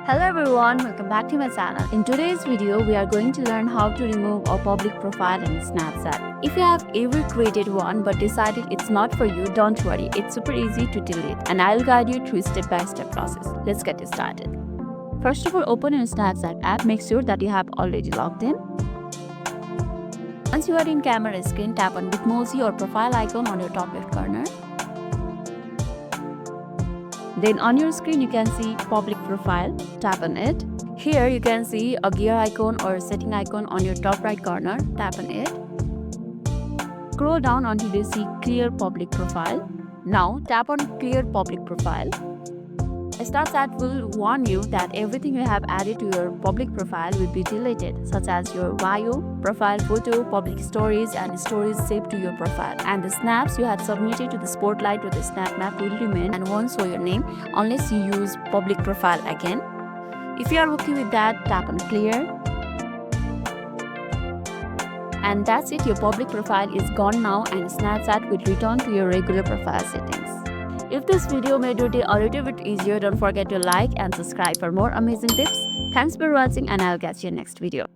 Hello everyone, welcome back to my channel. In today's video, we are going to learn how to remove a public profile in Snapchat. If you have ever created one but decided it's not for you, don't worry, it's super easy to delete and I'll guide you through step-by-step process. Let's get started. First of all, open your Snapchat app, make sure that you have already logged in. Once you are in camera screen, tap on Bitmoji or profile icon on your top left corner. Then on your screen you can see public profile, tap on it. Here you can see a gear icon or setting icon on your top right corner, tap on it. Scroll down until you see clear public profile. Now tap on clear public profile. Snapchat will warn you that everything you have added to your public profile will be deleted, such as your bio, profile photo, public stories, and stories saved to your profile. And the snaps you had submitted to the Spotlight or the Snap Map will remain and won't show your name unless you use public profile again. If you are okay with that, tap on clear. And that's it, your public profile is gone now and Snapchat will return to your regular profile settings. If this video made your day a little bit easier, don't forget to like and subscribe for more amazing tips. Thanks for watching and I'll catch you next video.